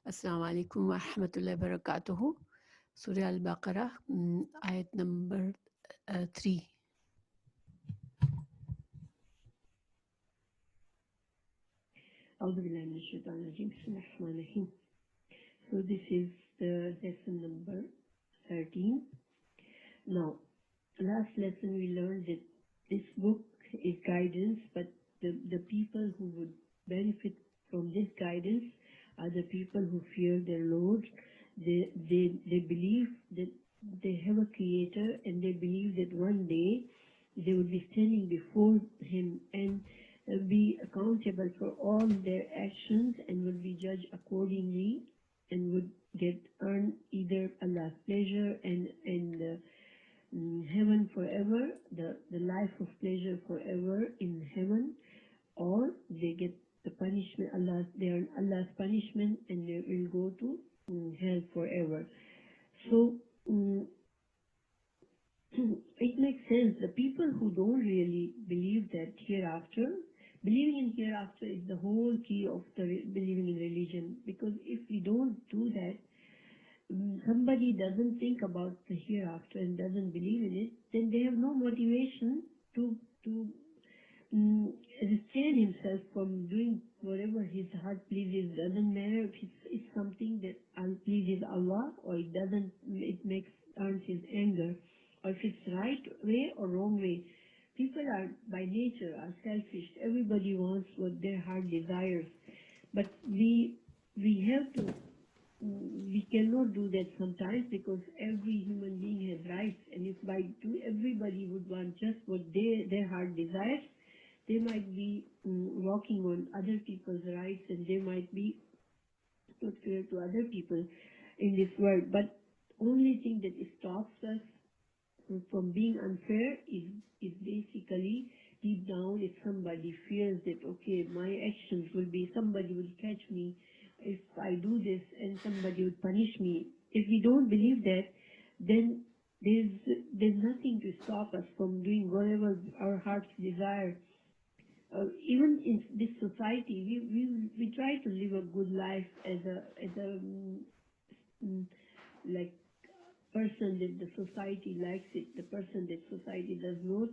Assalamu alaikum wa rahmatullahi wa barakatuhu. Surah Al-Baqarah, ayat number 3. أعوذ بالله من الشيطان الرجيم بسم الله الرحمن الرحيم. So this is the lesson number 13. Now, last lesson we learned that this book is guidance, but the people who would benefit from this guidance are the people who fear their Lord. They believe that they have a creator, and they believe that one day they will be standing before him and be accountable for all their actions and will be judged accordingly and would earn either Allah's pleasure and heaven forever, the life of pleasure forever in heaven, or they get the punishment, they earn Allah's punishment and they will go to hell forever. So it makes sense. The people who don't really believe that hereafter, believing in hereafter is the whole key of the believing in religion, because if we don't do that, somebody doesn't think about the hereafter and doesn't believe in it, then they have no motivation to restrain himself from doing whatever his heart pleases. Doesn't matter if it's something that pleases Allah or it doesn't, earns his anger, or if it's right way or wrong way. People are by nature are selfish. Everybody wants what their heart desires, but we have to. We cannot do that sometimes, because every human being has rights, and if everybody would want just what their heart desires, they might be walking on other people's rights, and they might be not fair to other people in this world. But only thing that stops us from being unfair is basically deep down, if somebody fears that, okay, my actions will be, somebody will catch me if I do this and somebody would punish me. If we don't believe that, then there's nothing to stop us from doing whatever our hearts desire. Even in this society, we try to live a good life as a like person that the society likes it, the person that society does not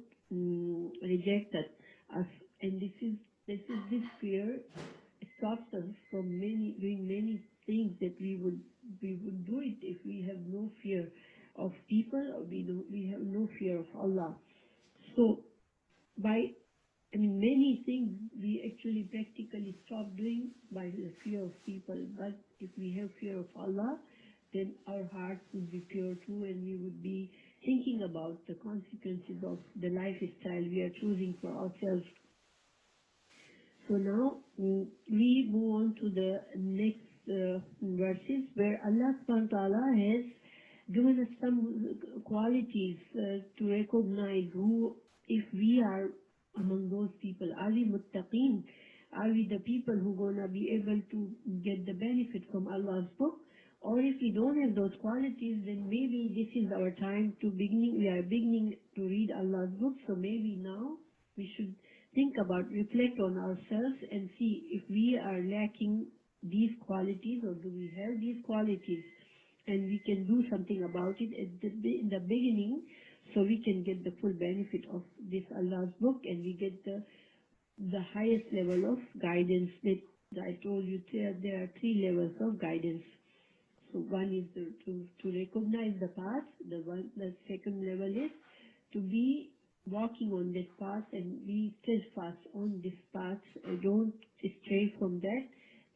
reject us, and this fear stops us from doing many things that we would do it if we have no fear of people, or we have no fear of Allah. So many things we actually practically stop doing by the fear of people. But if we have fear of Allah, then our hearts would be pure too, and we would be thinking about the consequences of the lifestyle we are choosing for ourselves. So now we move on to the next verses, where Allah subhanahu wa ta'ala has given us some qualities to recognize if we are among those people. Are we muttaqeen? Are we the people who are going to be able to get the benefit from Allah's book? Or if we don't have those qualities, then maybe this is our time we are beginning to read Allah's book, so maybe now we should reflect on ourselves and see if we are lacking these qualities, or do we have these qualities, and we can do something about it in the beginning, so we can get the full benefit of this Allah's book, and we get the highest level of guidance. That I told you there are 3 levels of guidance. So one is to recognize the path. The second level is to be walking on this path and be steadfast on this path. Don't stray from that.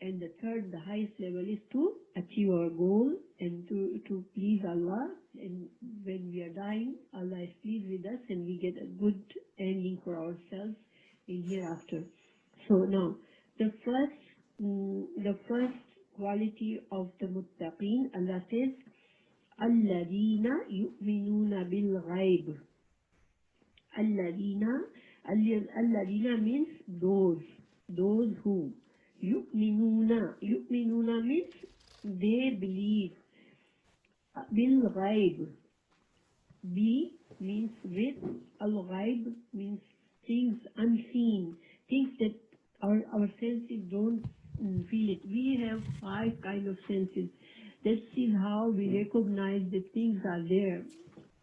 And the third, the highest level, is to achieve our goal and to please Allah. And when we are dying, Allah is pleased with us, and we get a good ending for ourselves in hereafter. So now, the first quality of the muttaqeen, Allah says, Alladina yu'minuna bil-ghaib. Alladina means those who. Yu'minuna means they believe. Bil-ghaib. B means with. Al-ghaib means things unseen, things that our senses don't feel it. We have 5 kind of senses. This is how we recognize that things are there.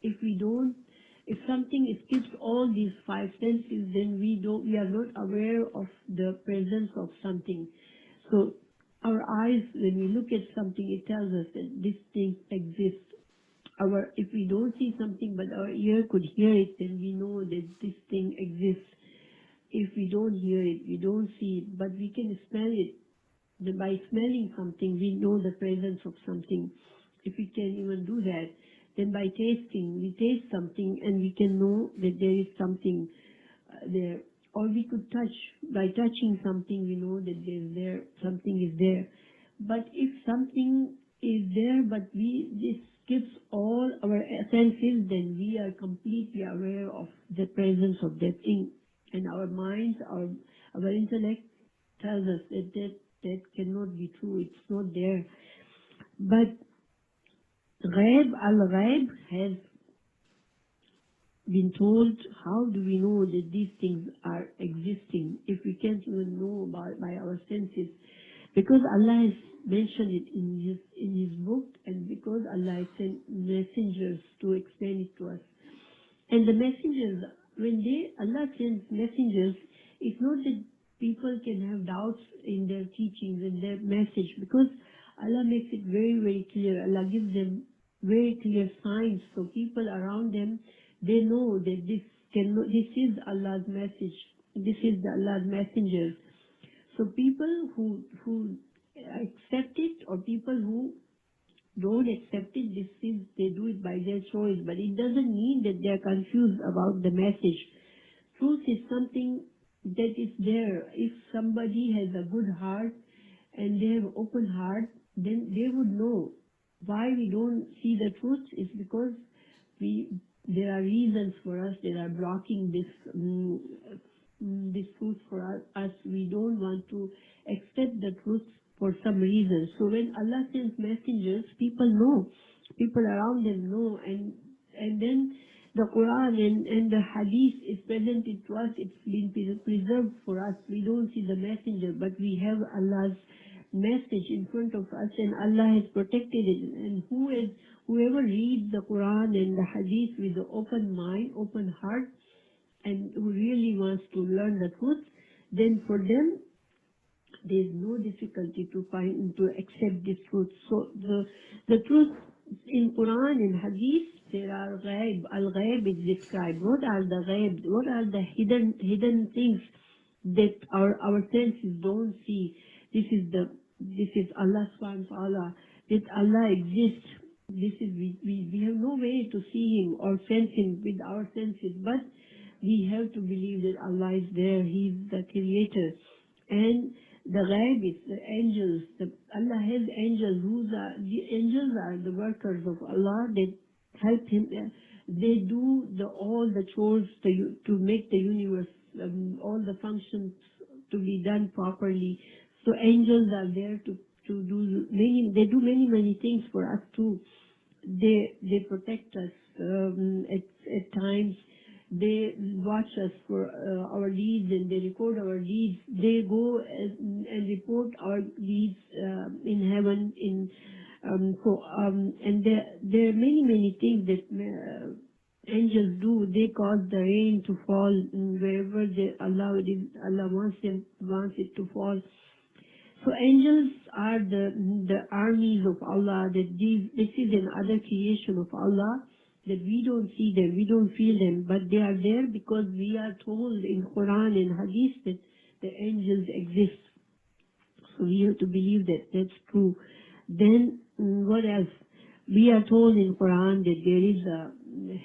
If we don't, if something skips all these 5 senses, then we are not aware of the presence of something. So our eyes, when we look at something, it tells us that this thing exists. If we don't see something but our ear could hear it, then we know that this thing exists. If we don't hear it, we don't see it, but we can smell it. By smelling something, we know the presence of something. If we can even do that, then by tasting, we taste something and we can know that there is something there. Or we could touch. By touching something, we know that something is there. But if something is there, but this skips all our senses, then we are completely aware of the presence of that thing. And our minds, our intellect tells us that cannot be true. It's not there. But Al-Gaib has been told, how do we know that these things are existing if we can't even know by our senses? Because Allah has mentioned it in His book, and because Allah has sent messengers to explain it to us. And the messengers, Allah sends messengers, it's not that people can have doubts in their teachings and their message, because Allah makes it very, very clear. Allah gives them very clear signs, so people around them, they know that this is Allah's message. This is the Allah's messenger. So people who accept it, or people who don't accept it, they do it by their choice, but it doesn't mean that they are confused about the message. Truth is something that is there. If somebody has a good heart and they have open heart, then they would know. Why we don't see the truth is because there are reasons for us that are blocking this truth for us. We don't want to accept the truth for some reason. So when Allah sends messengers, people know. People around them know. And then the Quran and the Hadith is presented to us. It's been preserved for us. We don't see the messenger, but we have Allah's message in front of us, and Allah has protected it. And whoever reads the Quran and the Hadith with an open mind, open heart, and who really wants to learn the truth, then for them there is no difficulty to accept this truth. So the truth in Quran and Hadith, there are ghaib. Al-Gaib is described. What are the ghaib? What are the hidden things that our senses don't see? This is Allah subhanahu wa ta'ala, that Allah exists. We have no way to see Him or sense Him with our senses, but we have to believe that Allah is there. He is the Creator. And the ghaib is the angels. Allah has angels. The angels are the workers of Allah that help Him. They do all the chores to make the universe, all the functions to be done properly. So angels are there to do many things for us too. They protect us at times. They watch us for our deeds, and they record our deeds. They go and report our deeds in heaven. And there are many things that angels do. They cause the rain to fall wherever Allah wants it to fall. So angels are the armies of Allah. This is another creation of Allah, that we don't see them, we don't feel them, but they are there because we are told in Quran and Hadith that the angels exist. So we have to believe that that's true. Then what else? We are told in Quran that there is a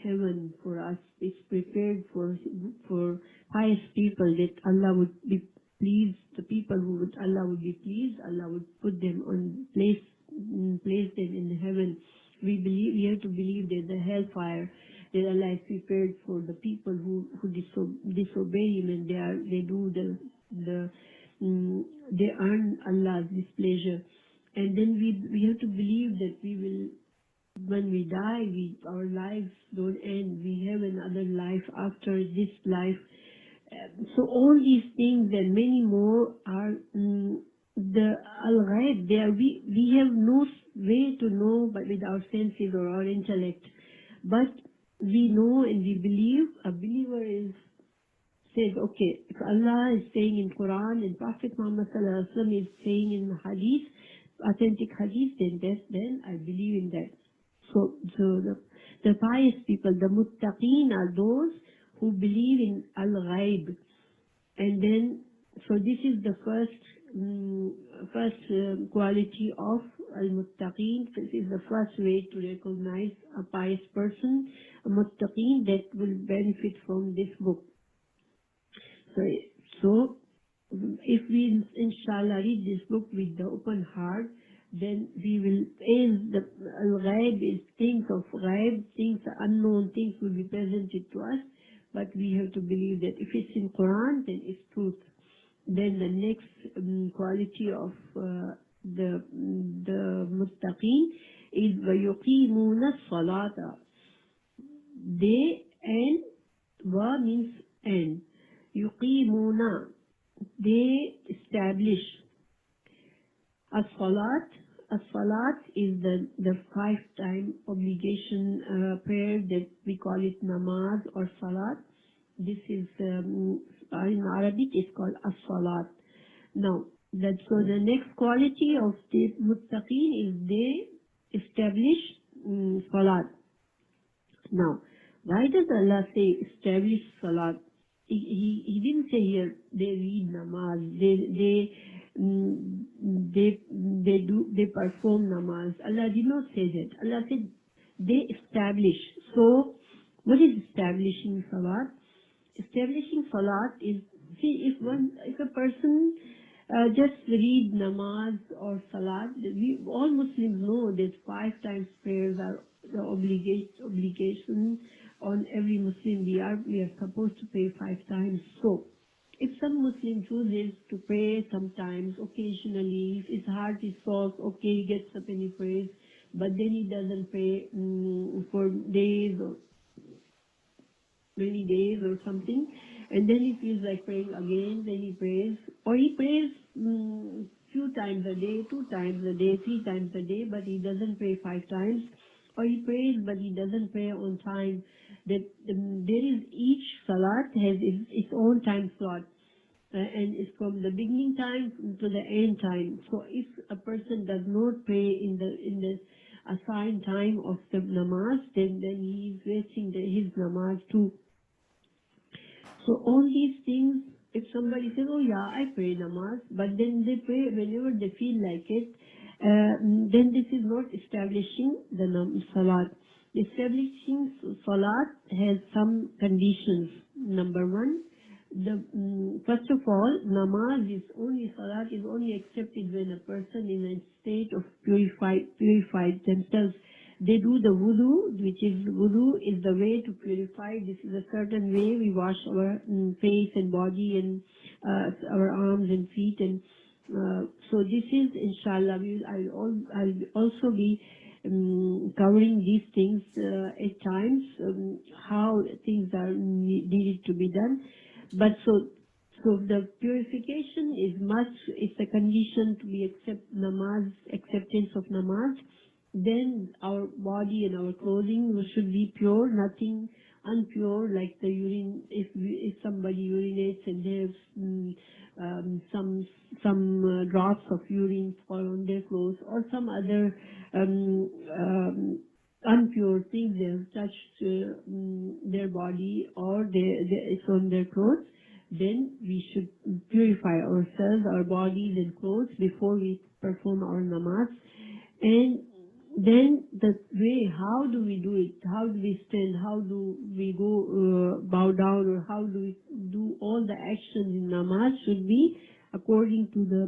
heaven for us. It's prepared for pious people, that Allah would be pleased. The people Allah would be pleased, Allah would put them place them in heaven. We have to believe that the hellfire that Allah has prepared for the people who disobey Him, and they earn Allah's displeasure. And then we have to believe that when we die, our lives don't end. We have another life after this life. So all these things and many more are the Al-Ghaib, we have no way to know but with our senses or our intellect. But we know and we believe, a believer says, okay, if Allah is saying in Quran and Prophet Muhammad sallallahu alaihi wasallam is saying in Hadith, authentic Hadith, then I believe in that. So the pious people, the muttaqeen are those who believe in Al-Ghaib. And then, so this is the first quality of al-muttaqeen. This is the first way to recognize a pious person, a muttaqeen that will benefit from this book. So if we inshallah read this book with the open heart, then we will, as the al-ghaib is things of ghaib, things unknown, things will be presented to us, but we have to believe that if it's in Quran, then it's truth. Then the next quality of the muttaqeen is وَيُقِيمُونَ الصَّلَاةَ. They and wa means and. Yuqimuna, they establish. As-salat, as-salat is the 5-time obligation prayer that we call it namaz or salat. This is in Arabic it's called as-salat. Now, so the next quality of the muttaqeen is they establish salat. Now, why does Allah say establish salat? He didn't say here they read namaz, they perform namaz. Allah did not say that. Allah said they establish. So what is establishing salat? Establishing salat is, see, if a person just read namaz or salat, all Muslims know that 5 times prayers are the obligation on every Muslim. We are supposed to pray 5 times. So if some Muslim chooses to pray sometimes, occasionally, if his heart is soft, okay, he gets up and he prays, but then he doesn't pray for days or many days or something, and then he feels like praying again, then he prays, or he prays few times a day, 2 times a day, 3 times a day, but he doesn't pray 5 times, or he prays but he doesn't pray on time. That there is, each salat has its own time slot, and it's from the beginning time to the end time. So if a person does not pray in the assigned time of the namaz, then he is wasting his namaz too. So all these things, if somebody says, oh yeah, I pray namaz, but then they pray whenever they feel like it, then this is not establishing the salat. Establishing salat has some conditions. Number one, first of all, salat is only accepted when a person is in a state of purified themselves. They do the wudu is the way to purify. This is a certain way we wash our face and body and our arms and feet, and so this is inshallah. I'll also be covering these things at times, how things are needed to be done. But so the purification is it's a condition to be acceptance of namaz. Then our body and our clothing should be pure, nothing unpure, like the urine. If somebody urinates and there's some drops of urine fall on their clothes, or some other unpure things they have touched their body, or it's on their clothes, then we should purify ourselves, our bodies and clothes before we perform our namaz. And then the way, how do we do it? How do we stand? How do we go bow down? Or how do we do all the actions in namaz should be according to the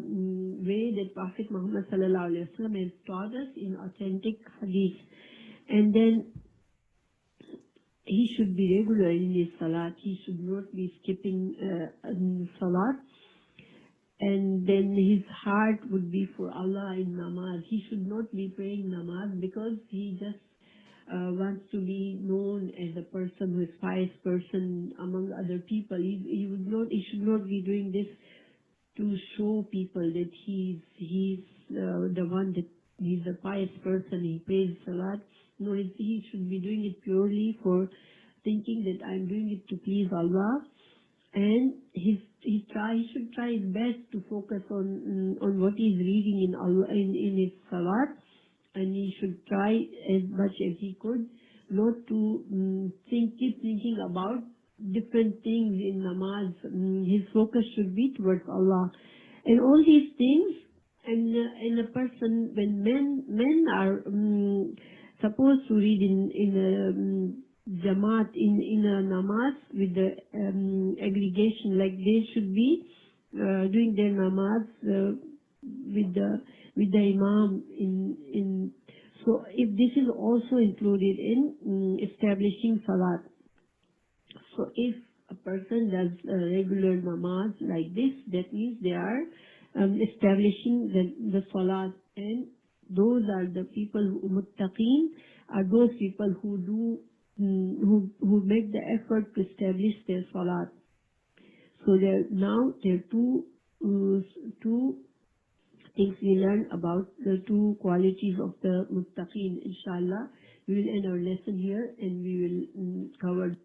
way that Prophet Muhammad sallallahu alaihi wasallam has taught us in authentic hadith. And then he should be regular in his salat. He should not be skipping salat. And then his heart would be for Allah in namaz. He should not be praying namaz because he just wants to be known as a person who is pious person among other people. He should not be doing this to show people that he's the one that he's a pious person. He prays salat. No, he should be doing it purely for thinking that I'm doing it to please Allah, and he should try his best to focus on what he's reading in Allah in his salat, and he should try as much as he could not to keep thinking about different things in namaz. His focus should be towards Allah, and all these things. And a person, when men are supposed to read in a jamaat, in a namaz with the aggregation, like they should be doing their namaz with the imam in. So if this is also included in establishing salat. So if a person does a regular namaz like this, that means they are establishing the salat, and those are the people who muttaqeen, are those people who do who make the effort to establish their salat. So there are two things we learn about the two qualities of the muttaqeen. Inshallah, we will end our lesson here, and we will cover